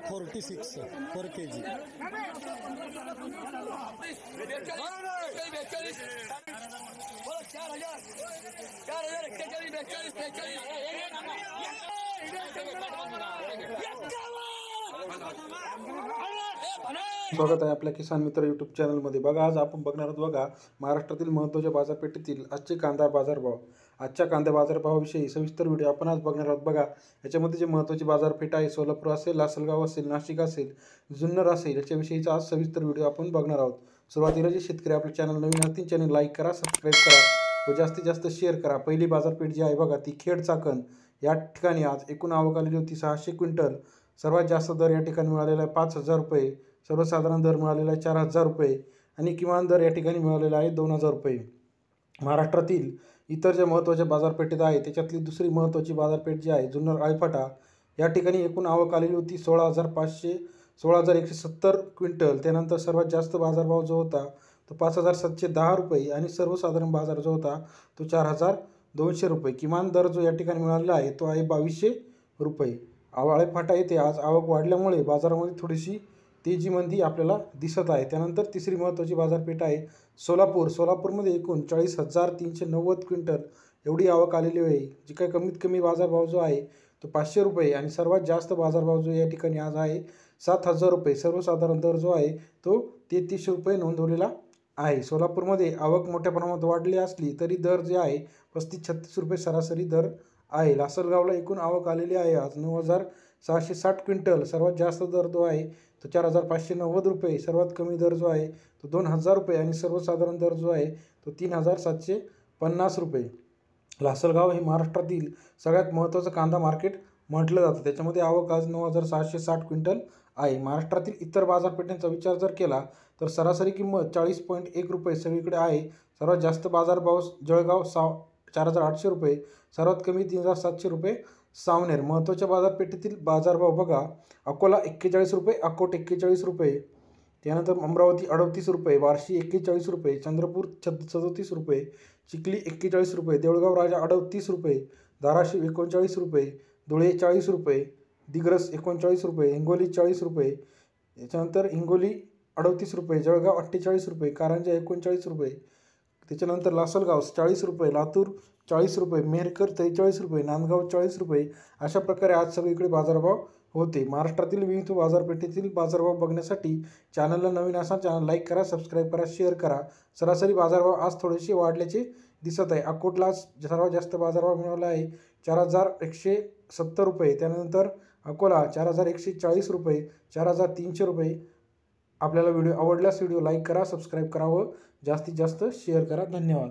46 पर KG. स्वागत आहे आपल्या किसान मित्र यूट्यूब चॅनलमध्ये। बघा, आज आपण बघणार आहोत बघा महाराष्ट्रातील महत्त्वाच्या बाजारपेठेतील आजचे कांदा बाजारभाव। आजच्या कांदा बाजारभावाविषयी सविस्तर व्हिडिओ आपण आज बघणार आहोत। बघा, याच्यामध्ये जे महत्त्वाची बाजारपेठ आहे, सोलापूर असेल, लासलगाव असेल, नाशिक असेल, जुन्नर असेल, याच्याविषयीचा आज सविस्तर व्हिडिओ आपण बघणार आहोत। सुरुवातीला जे शेतकरी आपल्या चॅनल नवीन असतील चॅनल लाईक करा, सबस्क्राईब करा व जास्तीत जास्त शेअर करा। पहिली बाजारपेठ जी आहे बघा ती खेड चाकण या ठिकाणी आज एकूण आवक आलेली होती 600 क्विंटल। सर्वात जास्त दर या ठिकाणी मिळालेला आहे 5000 रुपये, सर्वसाधारण दर मिळालेला आहे 4000 रुपये आणि किमान दर या ठिकाणी मिळालेला आहे 2000 रुपये। महाराष्ट्रातील इतर ज्या महत्त्वाच्या बाजारपेठेत आहे त्याच्यातली दुसरी महत्त्वाची बाजारपेठ जी आहे जुन्नर आळेफाटा, या ठिकाणी एकूण आवक आलेली होती 16170 क्विंटल। त्यानंतर सर्वात जास्त बाजारभाव जो होता तो 5710 रुपये आणि सर्वसाधारण बाजार जो होता तो 4200 रुपये। किमान दर जो या ठिकाणी मिळालेला आहे तो आहे 2200 रुपये। आळेफाटा येथे आज आवक वाढल्यामुळे बाजारामध्ये थोडीशी तेजीमंदी आपल्याला दिसत आहे। त्यानंतर तिसरी महत्त्वाची बाजारपेठ आहे सोलापूर। सोलापूरमध्ये एकूण 40,390 क्विंटल एवढी आवक आलेली आहे, जी काही कमीत कमी बाजारभाव जो आहे तो 500 रुपये आणि सर्वात जास्त बाजारभाव जो या ठिकाणी आज आहे 7000 रुपये। सर्वसाधारण दर जो आहे तो 3300 रुपये नोंदवलेला आहे। सोलापूरमध्ये आवक मोठ्या प्रमाणात वाढली असली तरी दर जे आहे 35-36 रुपये सरासरी दर आहे। लासलगावला एकूण आवक आलेली आहे आज 9660 क्विंटल। सर्वात जास्त दर जो आहे तो 4590 रुपये, सर्वात कमी दर जो आहे तो 2000 रुपये आणि सर्वसाधारण दर जो आहे तो 3750 रुपये। लासलगाव हे महाराष्ट्रातील सगळ्यात महत्त्वाचं कांदा मार्केट म्हटलं जातं। त्याच्यामध्ये आवक आज 9660 क्विंटल आहे। महाराष्ट्रातील इतर बाजारपेठांचा विचार जर केला तर सरासरी किंमत 40.1 रुपये सगळीकडे आहे। सर्वात जास्त बाजारभाव जळगाव 4800 रुपये, सर्वात कमी 3700 रुपये सावनेर। महत्त्वाच्या बाजारपेठेतील बाजारभाव बघा, अकोला 41 रुपये, अकोट 41 रुपये, त्यानंतर अमरावती 38 रुपये, बार्शी 41 रुपये, चंद्रपूर 37 रुपये, चिखली 41 रुपये, देऊळगाव राजा 38 रुपये, धाराशिव 39 रुपये, धुळे 40 रुपये, दिग्रस 39 रुपये, हिंगोली 40 रुपये, त्याच्यानंतर हिंगोली 38 रुपये, जळगाव 48 रुपये, कारंजा 39 रुपये, त्याच्यानंतर लासलगाव 40 रुपये, लातूर 40 रुपये, मेहकर 43 रुपये, नांदगाव 40 रुपये। अशा प्रकारे आज सगळीकडे बाजारभाव होते। महाराष्ट्रातील विविध बाजारपेठेतील बाजारभाव बघण्यासाठी चॅनलला नवीन असाल चॅनल लाईक करा, सबस्क्राईब करा, शेअर करा। सरासरी बाजारभाव आज थोडेसे वाढल्याचे दिसत आहे। अकोटला सर्वात जास्त बाजारभाव मिळाला आहे 4170 रुपये, त्यानंतर अकोला 4140 रुपये, 4300 रुपये। आपल्याला व्हिडिओ आवडल्यास व्हिडिओ लाईक करा, सबस्क्राईब करा व जास्तीत जास्त शेअर करा। धन्यवाद।